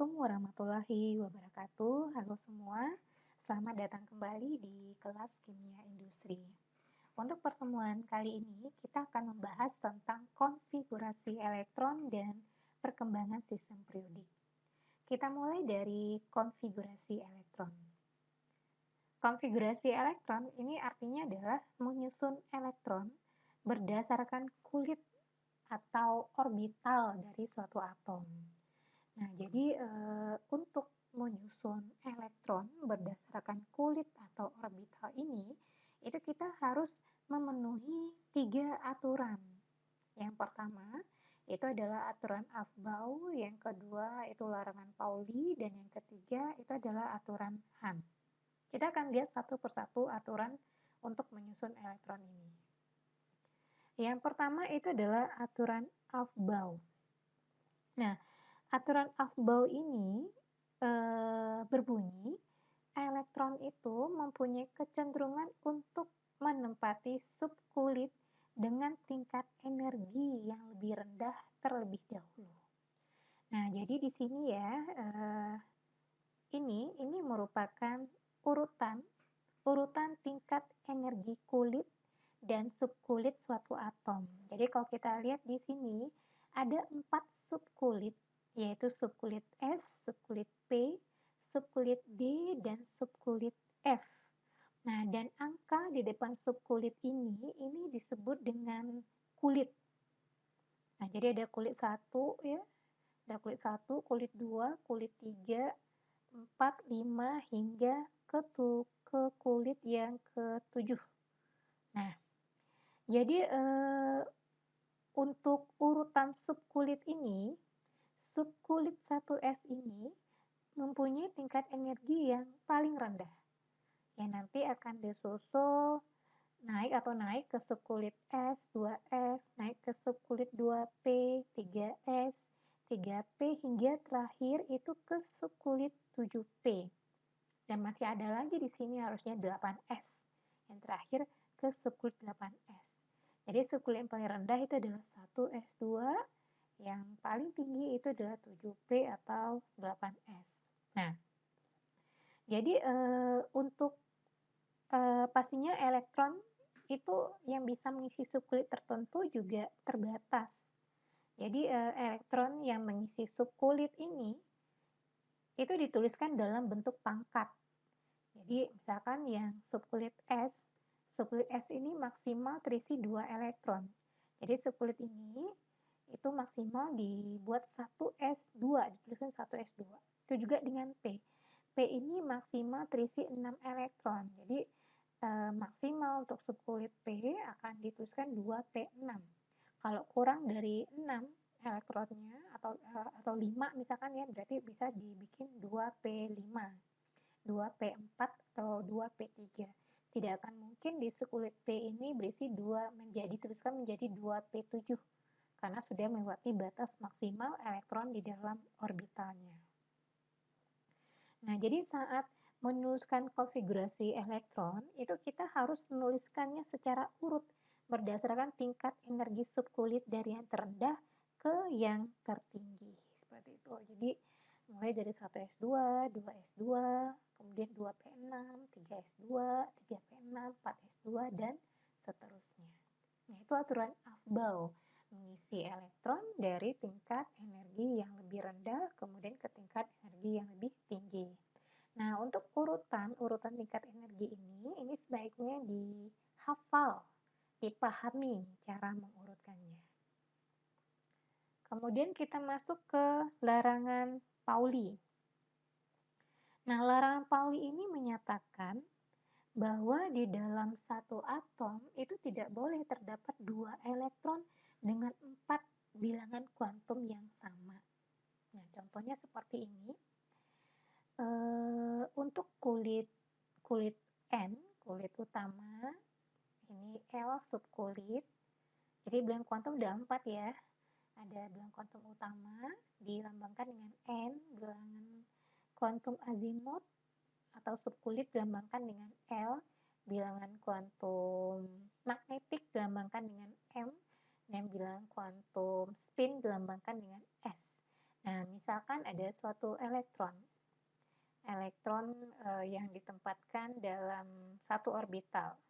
Assalamualaikum warahmatullahi wabarakatuh. Halo semua, selamat datang kembali di kelas Kimia Industri. Untuk pertemuan kali ini, kita akan membahas tentang konfigurasi elektron dan perkembangan sistem periodik. Kita mulai dari konfigurasi elektron. Konfigurasi elektron ini artinya adalah menyusun elektron berdasarkan kulit atau orbital dari suatu atom. Nah, jadi untuk menyusun elektron berdasarkan kulit atau orbital ini, itu kita harus memenuhi 3 aturan. Yang pertama, itu adalah aturan Aufbau, yang kedua itu larangan Pauli, dan yang ketiga itu adalah aturan Hahn. Kita akan lihat satu persatu aturan untuk menyusun elektron ini. Yang pertama itu adalah aturan Aufbau. Nah, aturan Aufbau ini berbunyi, elektron itu mempunyai kecenderungan untuk menempati subkulit dengan tingkat energi yang lebih rendah terlebih dahulu. Nah, jadi di sini ya, ini merupakan urutan tingkat energi kulit dan subkulit suatu atom. Jadi kalau kita lihat di sini ada 4 subkulit, yaitu subkulit S, subkulit P, subkulit D, dan subkulit F. Nah, dan angka di depan subkulit ini disebut dengan kulit. Nah, jadi ada kulit 1 ya, ada kulit 1, kulit 2, kulit 3, 4, 5 hingga ke kulit yang ke-7. Nah, jadi untuk urutan subkulit ini, subkulit 1S ini mempunyai tingkat energi yang paling rendah, yang nanti akan disusul naik ke subkulit S, 2S, naik ke subkulit 2P, 3S, 3P, hingga terakhir itu ke subkulit 7P. Dan masih ada lagi di sini harusnya 8S. Yang terakhir ke subkulit 8S. Jadi subkulit yang paling rendah itu adalah 1S2, yang paling tinggi itu adalah 7P atau 8S. Nah, jadi untuk pastinya elektron itu yang bisa mengisi subkulit tertentu juga terbatas. Jadi elektron yang mengisi subkulit ini itu dituliskan dalam bentuk pangkat. Jadi misalkan yang subkulit S ini maksimal terisi 2 elektron. Jadi subkulit ini itu maksimal dibuat 1S2, dituliskan 1S2. Itu juga dengan P. P ini maksimal terisi 6 elektron. Jadi maksimal untuk subkulit P akan dituliskan 2P6. Kalau kurang dari 6 elektronnya atau 5 misalkan ya, berarti bisa dibikin 2P5. 2P4 atau 2P3. Tidak akan mungkin di subkulit P ini berisi 2 dituliskan menjadi 2P7 karena sudah melewati batas maksimal elektron di dalam orbitalnya. Nah, jadi saat menuliskan konfigurasi elektron, itu kita harus menuliskannya secara urut berdasarkan tingkat energi subkulit dari yang terendah ke yang tertinggi. Seperti itu. Jadi mulai dari 1S2, 2S2, kemudian 2P6, 3S2, 3P6, 4S2, dan seterusnya. Nah, itu aturan Aufbau, mengisi elektron dari tingkat energi yang lebih rendah kemudian ke tingkat energi yang lebih tinggi. Nah, untuk urutan tingkat energi ini sebaiknya dihafal, dipahami cara mengurutkannya. Kemudian kita masuk ke larangan Pauli. Nah, larangan Pauli ini menyatakan bahwa di dalam satu atom itu tidak boleh terdapat 2 elektron dengan 4 bilangan kuantum yang sama. Nah, contohnya seperti ini. Untuk kulit N, kulit utama, ini L subkulit. Jadi bilangan kuantum ada 4 ya. Ada bilangan kuantum utama dilambangkan dengan N, bilangan kuantum azimut atau subkulit dilambangkan dengan L, bilangan kuantum magnetik dilambangkan dengan M, dan bilangan kuantum spin dilambangkan dengan S. Nah, misalkan ada suatu elektron yang ditempatkan dalam satu orbital.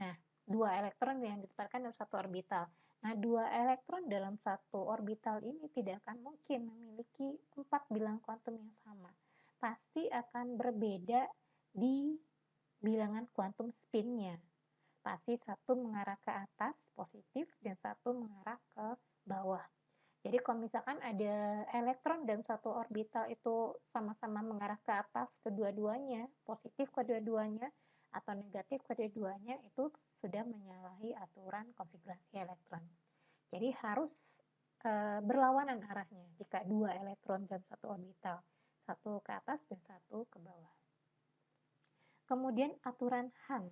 Nah, 2 elektron yang ditempatkan dalam satu orbital. Nah, 2 elektron dalam satu orbital ini tidak akan mungkin memiliki 4 bilangan kuantum yang sama. Pasti akan berbeda di bilangan kuantum spin-nya. Pasti satu mengarah ke atas, positif, dan satu mengarah ke bawah. Jadi kalau misalkan ada elektron dalam satu orbital itu sama-sama mengarah ke atas kedua-duanya, positif kedua-duanya, atau negatif kedua-duanya, itu sudah menyalahi aturan konfigurasi elektron. Jadi harus berlawanan arahnya jika 2 elektron dalam satu orbital, satu ke atas dan satu ke bawah. Kemudian aturan Hahn.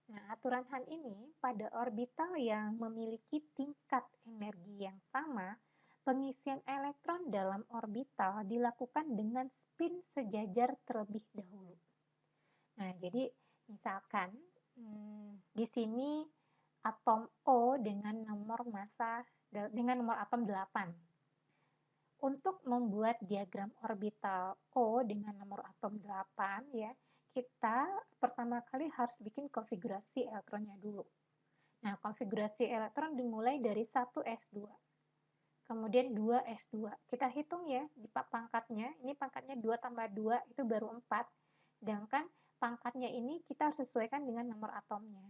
Nah, aturan Hahn ini pada orbital yang memiliki tingkat energi yang sama, pengisian elektron dalam orbital dilakukan dengan spin sejajar terlebih dahulu. Nah, jadi misalkan di sini atom O dengan nomor atom 8. Untuk membuat diagram orbital O dengan nomor atom 8 ya, kita pertama kali harus bikin konfigurasi elektronnya dulu. Nah, konfigurasi elektron dimulai dari 1s2. Kemudian 2s2. Kita hitung ya di pangkatnya, ini pangkatnya 2 tambah 2 itu baru 4. Sedangkan pangkatnya ini kita harus sesuaikan dengan nomor atomnya.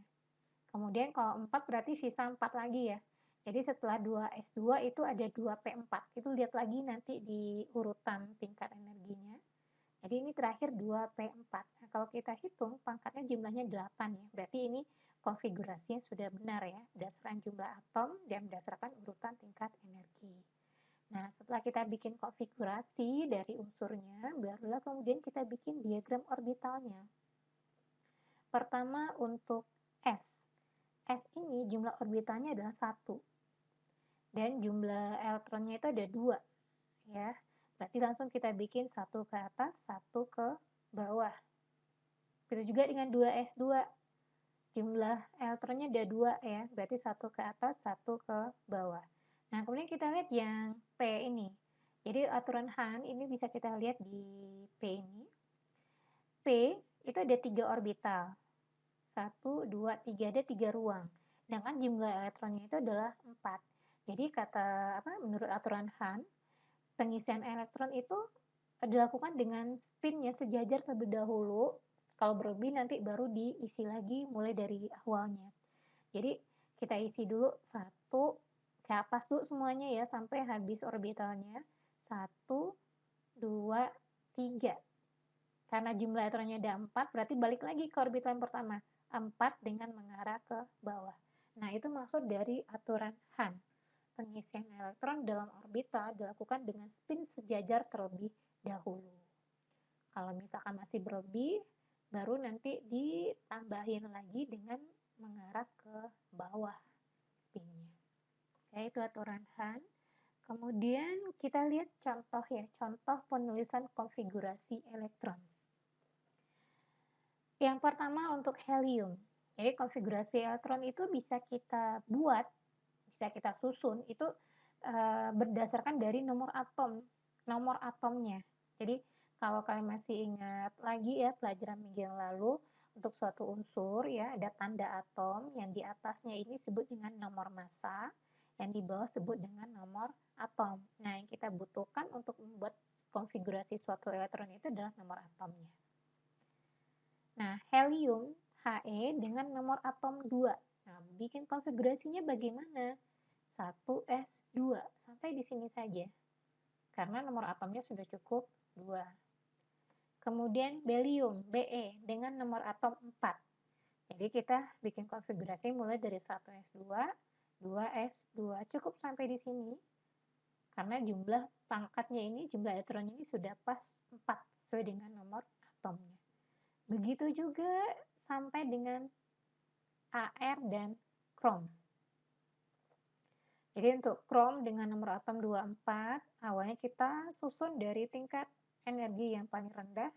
Kemudian kalau 4 berarti sisa 4 lagi ya. Jadi setelah 2s2 itu ada 2p4. Itu lihat lagi nanti di urutan tingkat energinya. Jadi ini terakhir 2p4. Nah, kalau kita hitung pangkatnya jumlahnya 8 ya. Berarti ini konfigurasinya sudah benar ya, berdasarkan jumlah atom dan berdasarkan urutan tingkat energi. Nah, setelah kita bikin konfigurasi dari unsurnya, barulah kemudian kita bikin diagram orbitalnya. Pertama untuk S. S ini jumlah orbitalnya adalah 1. Dan jumlah elektronnya itu ada 2. Ya. Berarti langsung kita bikin 1 ke atas, 1 ke bawah. Begitu juga dengan 2s2. Jumlah elektronnya ada 2 ya, berarti 1 ke atas, 1 ke bawah. Nah, kemudian kita lihat yang P ini. Jadi aturan Hahn ini bisa kita lihat di P ini. P itu ada 3 orbital. 1, 2, 3, ada 3 ruang. Sedangkan jumlah elektronnya itu adalah 4. Jadi menurut aturan Hahn, pengisian elektron itu dilakukan dengan spinnya sejajar terlebih dahulu. Kalau berlebih nanti baru diisi lagi mulai dari awalnya. Jadi kita isi dulu 1 ke atas dulu semuanya ya sampai habis orbitalnya. 1, 2, 3. Karena jumlah elektronnya ada 4, berarti balik lagi ke orbital yang pertama. 4 dengan mengarah ke bawah. Nah, itu maksud dari aturan Hahn. Pengisian elektron dalam orbital dilakukan dengan spin sejajar terlebih dahulu. Kalau misalkan masih berlebih, baru nanti ditambahin lagi dengan mengarah ke bawah spinnya. Oke, itu aturan Hahn. Kemudian kita lihat contoh ya, contoh penulisan konfigurasi elektron. Yang pertama untuk helium. Jadi konfigurasi elektron itu bisa kita buat, bisa kita susun, itu berdasarkan dari nomor atomnya. Jadi kalau kalian masih ingat lagi ya pelajaran minggu yang lalu, untuk suatu unsur ya ada tanda atom, yang di atasnya ini disebut dengan nomor massa, yang di bawah disebut dengan nomor atom. Nah, yang kita butuhkan untuk membuat konfigurasi suatu elektron itu adalah nomor atomnya. Nah, helium He dengan nomor atom 2. Nah, bikin konfigurasinya bagaimana? 1s2. Sampai di sini saja. Karena nomor atomnya sudah cukup 2. Kemudian berium Be dengan nomor atom 4. Jadi kita bikin konfigurasi mulai dari 1s2, 2s2. Cukup sampai di sini. Karena jumlah pangkatnya ini, jumlah elektronnya ini sudah pas 4 sesuai dengan nomor atomnya. Begitu juga sampai dengan Ar dan krom. Jadi untuk krom dengan nomor atom 24, awalnya kita susun dari tingkat energi yang paling rendah,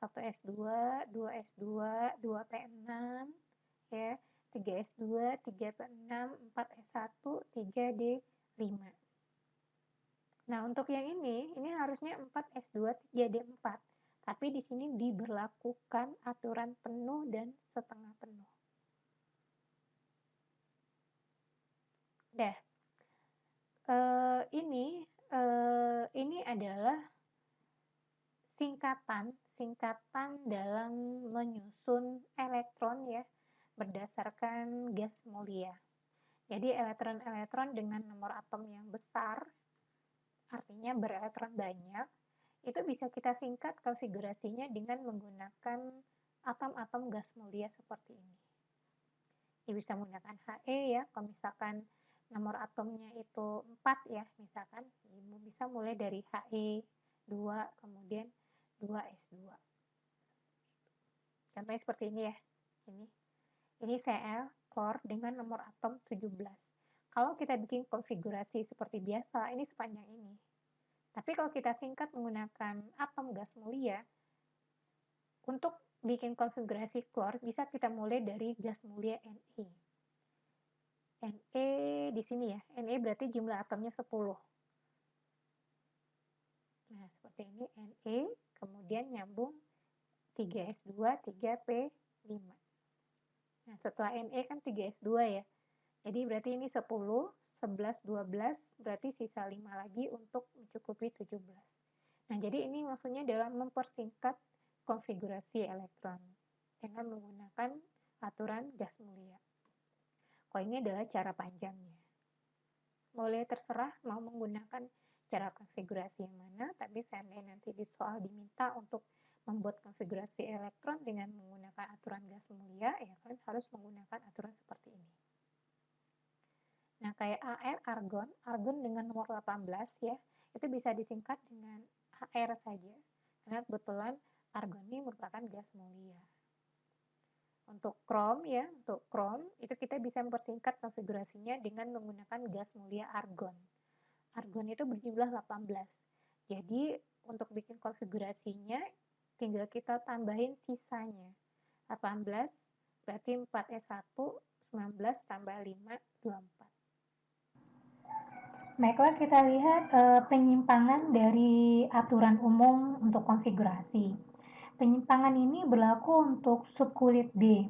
1s2, 2s2, 2p6, ya, 3s2, 3p6, 4s1, 3d5. Nah, untuk yang ini harusnya 4S2 3D4. Tapi di sini diberlakukan aturan penuh dan setengah penuh. Dah. Ini adalah singkatan dalam menyusun elektron ya, berdasarkan gas mulia. Jadi elektron-elektron dengan nomor atom yang besar, artinya berelektron banyak, itu bisa kita singkat konfigurasinya dengan menggunakan atom-atom gas mulia seperti ini. Ya, bisa menggunakan He ya, kalau misalkan nomor atomnya itu 4 ya, misalkan bisa mulai dari He2, kemudian 2S2. Contohnya seperti ini ya. Ini Cl, klor dengan nomor atom 17. Kalau kita bikin konfigurasi seperti biasa, ini sepanjang ini. Tapi kalau kita singkat menggunakan atom gas mulia, untuk bikin konfigurasi klor bisa kita mulai dari gas mulia Ne. Ne di sini ya, Ne berarti jumlah atomnya 10. Nah, seperti ini Ne, kemudian nyambung 3S2, 3P5. Nah, setelah Ne kan 3S2 ya. Jadi berarti ini 10, 11, 12, berarti sisa 5 lagi untuk mencukupi 17. Nah, jadi ini maksudnya dalam mempersingkat konfigurasi elektron dengan menggunakan aturan gas mulia. Kalau ini adalah cara panjangnya. Boleh terserah mau menggunakan cara konfigurasi yang mana, tapi seandainya nanti di soal diminta untuk membuat konfigurasi elektron dengan menggunakan aturan gas mulia, ya kan harus menggunakan aturan seperti ini. Nah, kayak Ar, argon dengan nomor 18 ya, itu bisa disingkat dengan Ar saja. Karena kebetulan argon ini merupakan gas mulia. Untuk krom ya, untuk krom itu kita bisa mempersingkat konfigurasinya dengan menggunakan gas mulia argon. Argon itu berjumlah 18. Jadi untuk bikin konfigurasinya tinggal kita tambahin sisanya. 18 berarti 4S1, 19 tambah 5, 24. Baiklah, kita lihat penyimpangan dari aturan umum untuk konfigurasi. Penyimpangan ini berlaku untuk subkulit D.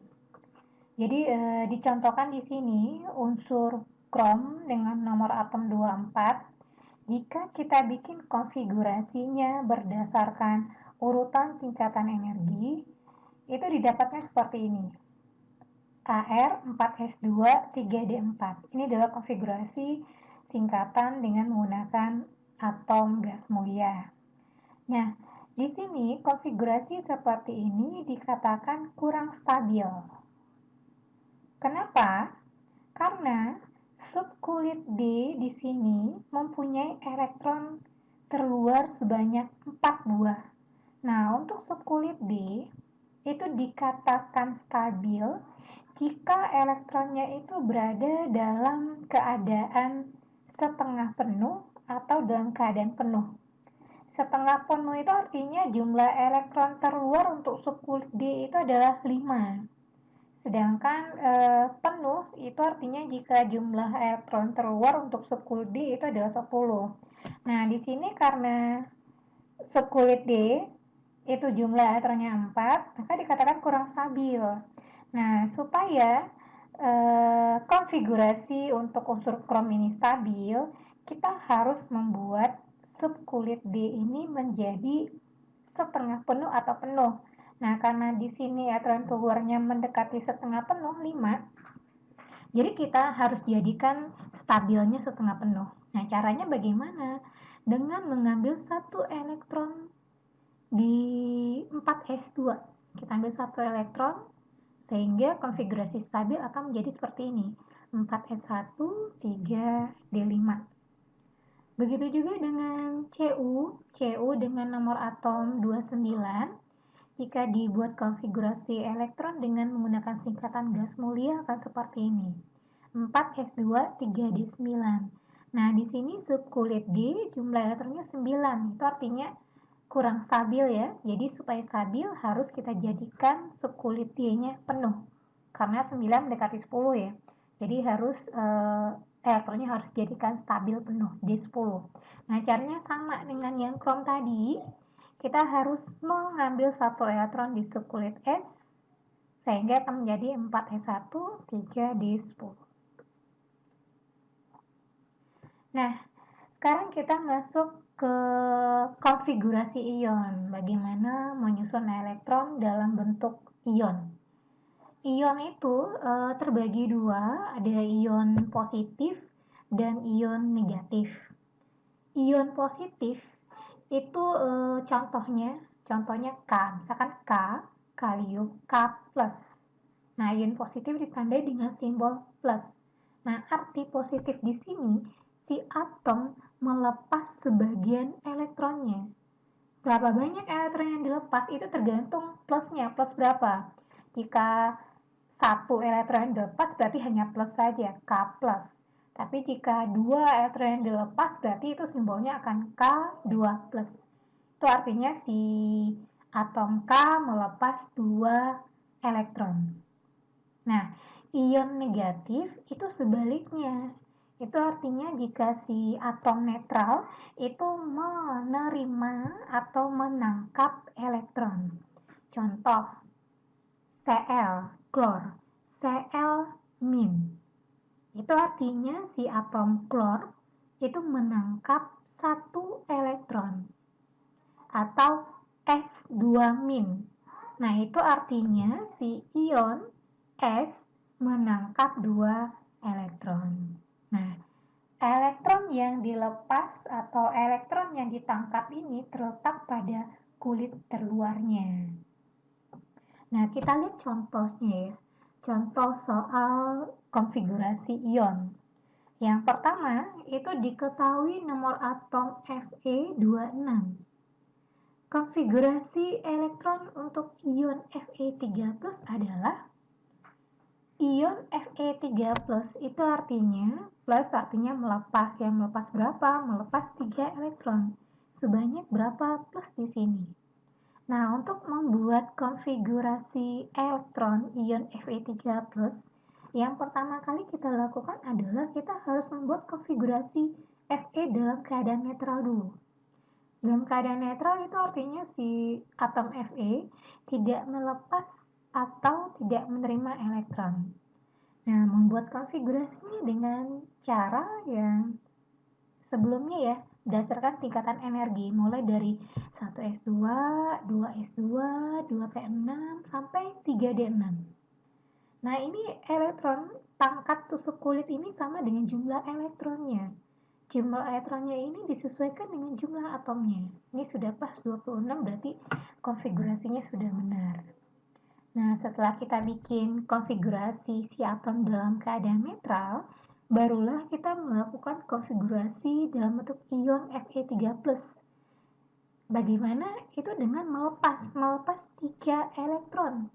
Jadi dicontohkan di sini unsur krom dengan nomor atom 24. Jika kita bikin konfigurasinya berdasarkan urutan tingkatan energi, itu didapatnya seperti ini. Ar 4S2 3D4. Ini adalah konfigurasi singkatan dengan menggunakan atom gas mulia. Nah, di sini konfigurasi seperti ini dikatakan kurang stabil. Kenapa? Karena subkulit D di sini mempunyai elektron terluar sebanyak 4 buah. Nah, untuk subkulit D itu dikatakan stabil jika elektronnya itu berada dalam keadaan setengah penuh atau dalam keadaan penuh. Setengah penuh itu artinya jumlah elektron terluar untuk subkulit D itu adalah 5. Sedangkan penuh itu artinya jika jumlah elektron terluar untuk subkulit D itu adalah 10. Nah, di sini karena subkulit D itu jumlah elektronnya 4, maka dikatakan kurang stabil. Nah, supaya konfigurasi untuk unsur krom ini stabil, kita harus membuat subkulit D ini menjadi setengah penuh atau penuh. Nah, karena di sini elektron keluarnya mendekati setengah penuh, 5, jadi kita harus jadikan stabilnya setengah penuh. Nah, caranya bagaimana? Dengan mengambil satu elektron di 4S2. Kita ambil satu elektron, sehingga konfigurasi stabil akan menjadi seperti ini. 4S1, 3D5. Begitu juga dengan Cu dengan nomor atom 29. Jika dibuat konfigurasi elektron dengan menggunakan singkatan gas mulia akan seperti ini. 4S2 3D9. Nah, di sini subkulit D jumlah elektronnya 9. Itu artinya kurang stabil ya. Jadi supaya stabil harus kita jadikan subkulit D-nya penuh. Karena 9 mendekati 10 ya. Jadi harus elektronnya harus dijadikan stabil penuh, D10. Nah, caranya sama dengan yang krom tadi. Kita harus mengambil satu elektron di subkulit S, sehingga akan menjadi 4S1, 3D10. Nah, sekarang kita masuk ke konfigurasi ion. Bagaimana menyusun elektron dalam bentuk ion. Ion itu terbagi dua, ada ion positif dan ion negatif. Ion positif itu contohnya K, misalkan K, kalium, K+. Nah, ion positif ditandai dengan simbol plus. Nah, arti positif di sini, si atom melepas sebagian elektronnya. Berapa banyak elektron yang dilepas itu tergantung plusnya, plus berapa. Jika satu elektron yang dilepas berarti hanya plus saja, K+. Tapi jika dua elektron yang dilepas berarti itu simbolnya akan K2+. Itu artinya si atom K melepas 2 elektron. Nah, ion negatif itu sebaliknya. Itu artinya jika si atom netral itu menerima atau menangkap elektron. Contoh, Cl, klor, Cl-. Itu artinya si atom klor itu menangkap satu elektron. Atau S2-. Nah, itu artinya si ion S menangkap 2 elektron. Nah, elektron yang dilepas atau elektron yang ditangkap ini terletak pada kulit terluarnya. Nah, kita lihat contohnya ya. Contoh soal konfigurasi ion. Yang pertama, itu diketahui nomor atom Fe26. Konfigurasi elektron untuk ion Fe3+ adalah ion Fe3+ itu artinya plus artinya melepas. Yang melepas berapa? Melepas 3 elektron. Sebanyak berapa plus di sini? Nah, untuk membuat konfigurasi elektron ion Fe3+, yang pertama kali kita lakukan adalah kita harus membuat konfigurasi Fe dalam keadaan netral dulu. Dalam keadaan netral itu artinya si atom Fe tidak melepas atau tidak menerima elektron. Nah, membuat konfigurasinya dengan cara yang sebelumnya ya, berdasarkan tingkatan energi, mulai dari 1s2, 2s2, 2p6, sampai 3d6. Nah, ini elektron pangkat tusuk kulit ini sama dengan jumlah elektronnya. Jumlah elektronnya ini disesuaikan dengan jumlah atomnya. Ini sudah pas 26, berarti konfigurasinya sudah benar. Nah, setelah kita bikin konfigurasi si atom dalam keadaan netral, barulah kita melakukan konfigurasi dalam bentuk ion Fe3+. Bagaimana? Itu dengan melepas 3 elektron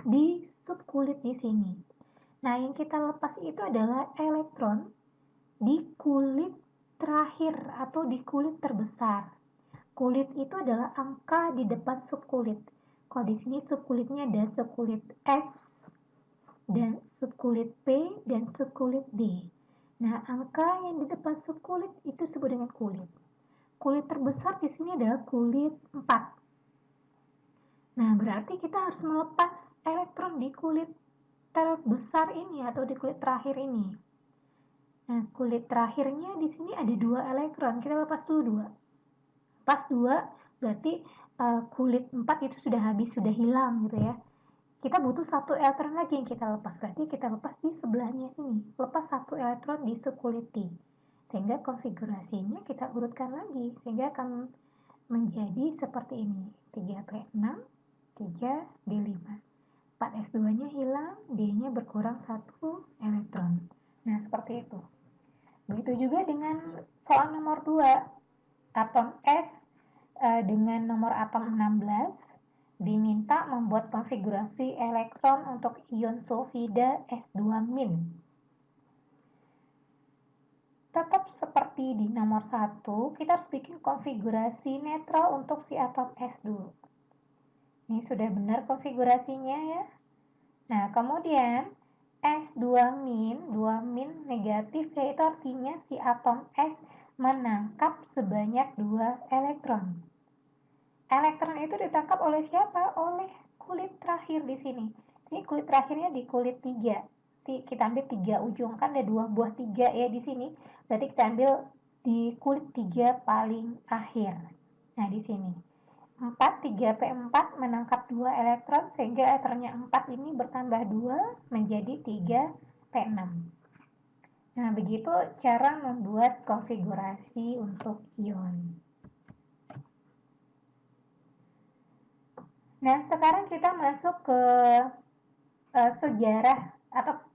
di subkulit di sini. Nah, yang kita lepas itu adalah elektron di kulit terakhir atau di kulit terbesar. Kulit itu adalah angka di depan subkulit. Kalau di sini subkulitnya ada subkulit S dan subkulit P dan subkulit D. Nah, angka yang di depan subkulit itu disebut dengan kulit. Kulit terbesar di sini adalah kulit 4. Nah, berarti kita harus melepas elektron di kulit terbesar ini atau di kulit terakhir ini. Nah, kulit terakhirnya di sini ada 2 elektron. Kita lepas dulu 2. Lepas 2, berarti kulit 4 itu sudah habis, sudah hilang gitu ya. Kita butuh 1 elektron lagi yang kita lepas. Berarti kita lepas di sebelahnya ini. Lepas 1 elektron di subkulit T. Sehingga konfigurasinya kita urutkan lagi. Sehingga akan menjadi seperti ini. 3p6, 3d5. 4s2-nya hilang, D-nya berkurang 1 elektron. Nah, seperti itu. Begitu juga dengan soal nomor 2. Atom S dengan nomor atom 16 diminta membuat konfigurasi elektron untuk ion sulfida S2-. Tetap seperti di nomor 1, kita harus bikin konfigurasi netral untuk si atom S dulu. Ini sudah benar konfigurasinya ya. Nah, kemudian S2-, 2- negatif, yaitu artinya si atom S menangkap sebanyak 2 elektron. Elektron itu ditangkap oleh siapa? Oleh kulit terakhir di sini. Ini kulit terakhirnya di kulit 3. Kita ambil 3 ujung, kan ada 2 buah 3 ya di sini. Berarti kita ambil di kulit 3 paling akhir. Nah, di sini. 4, 3p4 menangkap 2 elektron, sehingga elektronnya 4 ini bertambah 2 menjadi 3p6. Nah, begitu cara membuat konfigurasi untuk ion. Nah, sekarang kita masuk ke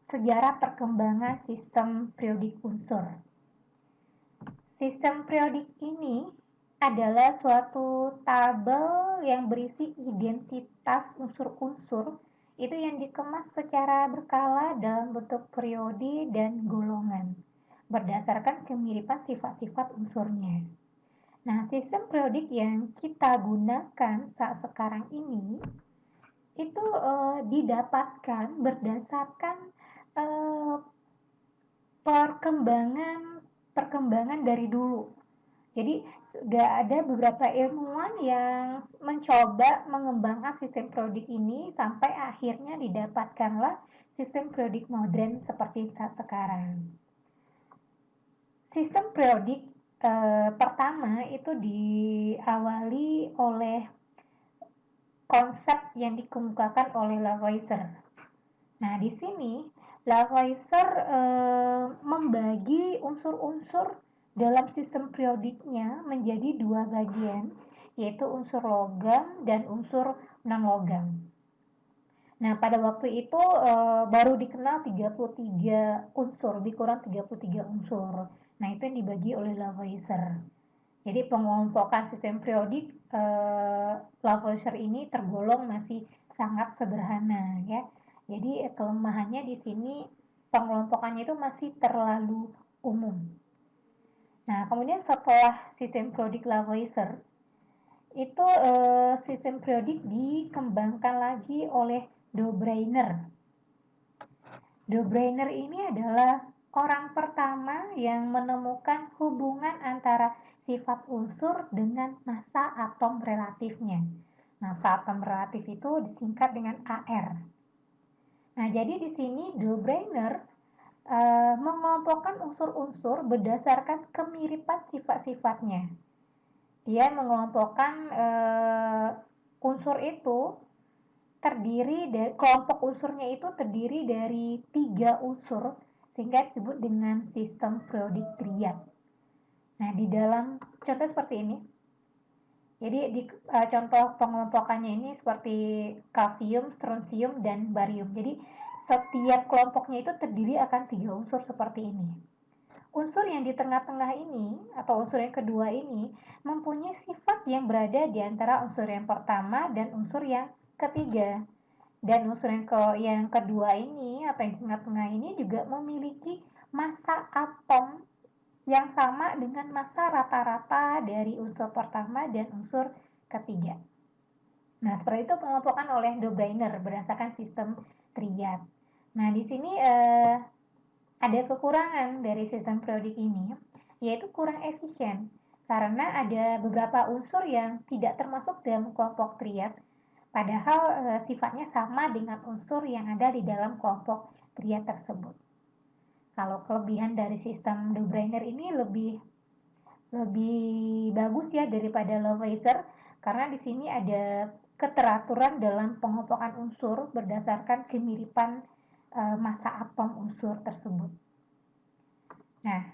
sejarah perkembangan sistem periodik unsur. Sistem periodik ini adalah suatu tabel yang berisi identitas unsur-unsur itu yang dikemas secara berkala dalam bentuk periode dan golongan berdasarkan kemiripan sifat-sifat unsurnya. Nah, sistem periodik yang kita gunakan saat sekarang ini itu didapatkan berdasarkan perkembangan dari dulu. Jadi sudah ada beberapa ilmuwan yang mencoba mengembangkan sistem periodik ini sampai akhirnya didapatkanlah sistem periodik modern seperti saat sekarang. Sistem periodik pertama itu diawali oleh konsep yang dikemukakan oleh Lavoisier. Nah, di sini Lavoisier membagi unsur-unsur dalam sistem periodiknya menjadi 2 bagian, yaitu unsur logam dan unsur non-logam. Nah, pada waktu itu baru dikenal 33 unsur, lebih kurang 33 unsur. Nah, itu yang dibagi oleh Lavoisier. Jadi pengelompokan sistem periodik Lavoisier ini tergolong masih sangat sederhana ya. Jadi kelemahannya di sini pengelompokannya itu masih terlalu umum. Nah, kemudian setelah sistem periodik Lavoisier itu sistem periodik dikembangkan lagi oleh Dobryner. Dobryner ini adalah orang pertama yang menemukan hubungan antara sifat unsur dengan massa atom relatifnya. Massa atom relatif itu disingkat dengan AR. Nah, jadi di sini Dobryner mengelompokkan unsur-unsur berdasarkan kemiripan sifat-sifatnya. Dia mengelompokkan unsur itu kelompok unsurnya itu terdiri dari 3 unsur sehingga disebut dengan sistem periodik triad. Nah, di dalam contoh seperti ini. Jadi di contoh pengelompokannya ini seperti kalsium, strontium, dan barium. Jadi setiap kelompoknya itu terdiri akan 3 unsur seperti ini. Unsur yang di tengah-tengah ini atau unsur yang kedua ini mempunyai sifat yang berada di antara unsur yang pertama dan unsur yang ketiga. Dan unsur yang kedua ini atau yang tengah-tengah ini juga memiliki massa atom yang sama dengan massa rata-rata dari unsur pertama dan unsur ketiga. Nah, seperti itu pengelompokan oleh Dobryner berdasarkan sistem triad. Nah, di sini ada kekurangan dari sistem periodik ini, yaitu kurang efisien karena ada beberapa unsur yang tidak termasuk dalam kelompok triad, padahal sifatnya sama dengan unsur yang ada di dalam kelompok triad tersebut. Kalau kelebihan dari sistem Dobryner ini lebih bagus ya daripada Lavoisier, karena di sini ada keteraturan dalam pengelompokan unsur berdasarkan kemiripan massa atom unsur tersebut. Nah,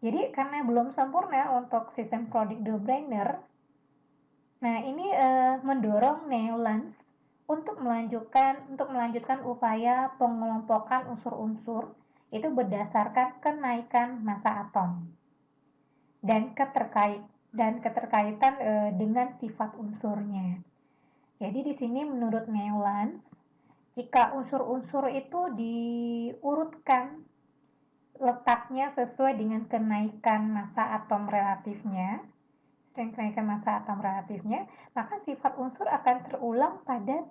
jadi karena belum sempurna untuk sistem periodik Dobryner, nah ini mendorong Newlands untuk melanjutkan upaya pengelompokan unsur-unsur itu berdasarkan kenaikan massa atom dan keterkaitan dengan sifat unsurnya. Jadi di sini menurut Newlands, jika unsur-unsur itu diurutkan letaknya sesuai dengan kenaikan massa atom relatifnya, maka sifat unsur akan terulang pada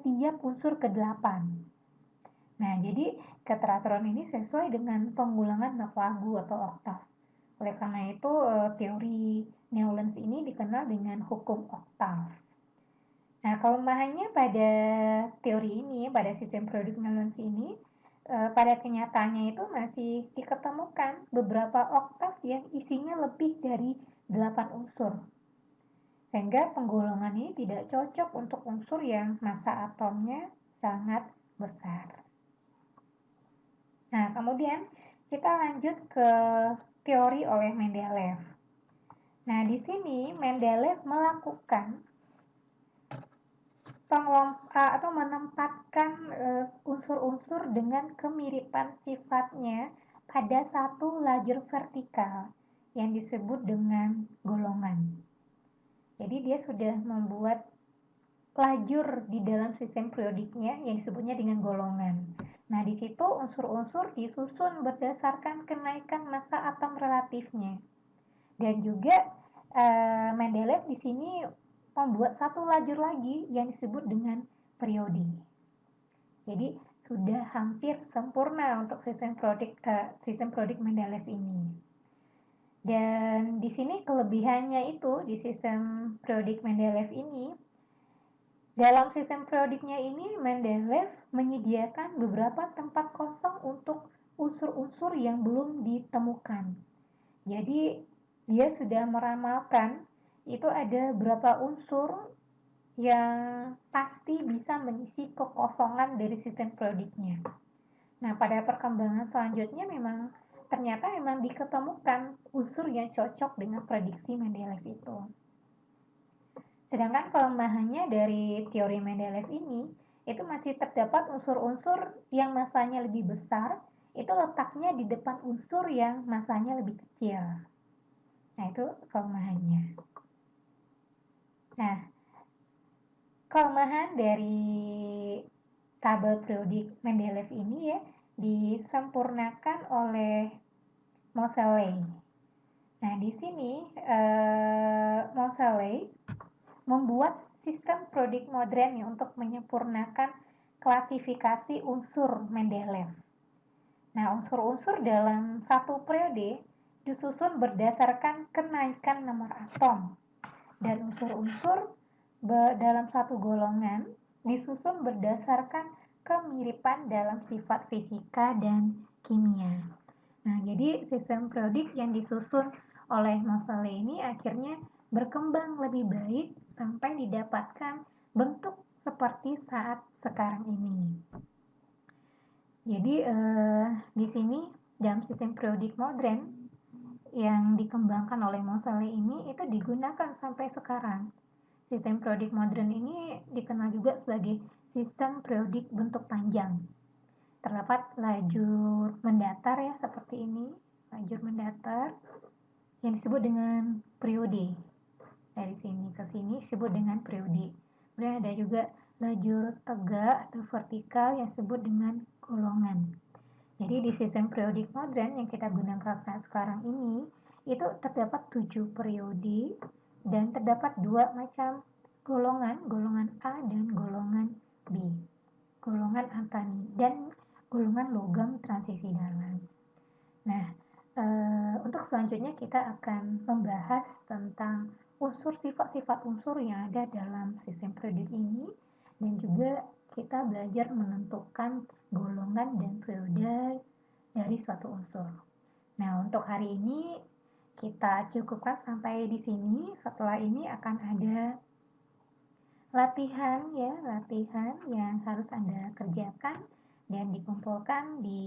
tiap unsur ke-8. Nah, jadi keteraturan ini sesuai dengan pengulangan not lagu atau oktav. Oleh karena itu, teori Newlands ini dikenal dengan hukum oktav. Nah, kelemahannya pada teori ini, pada sistem periodik Newlands ini, pada kenyataannya itu masih diketemukan beberapa oktav yang isinya lebih dari 8 unsur. Sehingga penggolongan ini tidak cocok untuk unsur yang massa atomnya sangat besar. Nah, kemudian kita lanjut ke teori oleh Mendeleev. Nah, di sini Mendeleev melakukan atau menempatkan unsur-unsur dengan kemiripan sifatnya pada satu lajur vertikal yang disebut dengan golongan. Jadi dia sudah membuat lajur di dalam sistem periodiknya yang disebutnya dengan golongan. Nah, di situ unsur-unsur disusun berdasarkan kenaikan massa atom relatifnya. Dan juga Mendeleev di sini membuat satu lajur lagi yang disebut dengan periode. Jadi sudah hampir sempurna untuk sistem periodik Mendeleev ini. Dan di sini kelebihannya itu di sistem periodik Mendeleev ini, dalam sistem periodiknya ini Mendeleev menyediakan beberapa tempat kosong untuk unsur-unsur yang belum ditemukan. Jadi dia sudah meramalkan itu ada berapa unsur yang pasti bisa mengisi kekosongan dari sistem periodiknya. Nah, pada perkembangan selanjutnya ternyata memang diketemukan unsur yang cocok dengan prediksi Mendeleev itu. Sedangkan kelemahannya dari teori Mendeleev ini, itu masih terdapat unsur-unsur yang massanya lebih besar, itu letaknya di depan unsur yang massanya lebih kecil. Nah, itu kelemahannya. Nah, kelemahan dari tabel periodik Mendeleev ini ya disempurnakan oleh Moseley. Nah, di sini Moseley membuat sistem periodik modern ya, untuk menyempurnakan klasifikasi unsur Mendeleev. Nah, unsur-unsur dalam satu periode disusun berdasarkan kenaikan nomor atom, dan unsur-unsur dalam satu golongan disusun berdasarkan kemiripan dalam sifat fisika dan kimia. Nah, jadi sistem periodik yang disusun oleh Moseley ini akhirnya berkembang lebih baik sampai didapatkan bentuk seperti saat sekarang ini. Jadi di sini dalam sistem periodik modern yang dikembangkan oleh Moseley ini itu digunakan sampai sekarang. Sistem periodik modern ini dikenal juga sebagai sistem periodik bentuk panjang. Terdapat lajur mendatar ya seperti ini, lajur mendatar yang disebut dengan periode. Dari sini ke sini disebut dengan periode. Kemudian ada juga lajur tegak atau vertikal yang disebut dengan golongan. Jadi di sistem periodik modern yang kita gunakan sekarang ini, itu terdapat 7 periode dan terdapat 2 macam golongan, golongan A dan golongan B. Golongan antani dan golongan logam transisi dalam. Nah, untuk selanjutnya kita akan membahas tentang sifat-sifat unsur yang ada dalam sistem periodik ini, dan juga kita belajar menentukan golongan dan periode dari suatu unsur. Nah, untuk hari ini kita cukupkan sampai di sini. Setelah ini akan ada latihan yang harus Anda kerjakan dan dikumpulkan di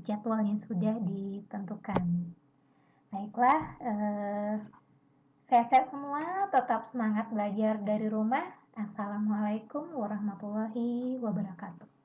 jadwal yang sudah ditentukan. Baiklah, sehat-sehat semua, tetap semangat belajar dari rumah. Assalamualaikum warahmatullahi wabarakatuh.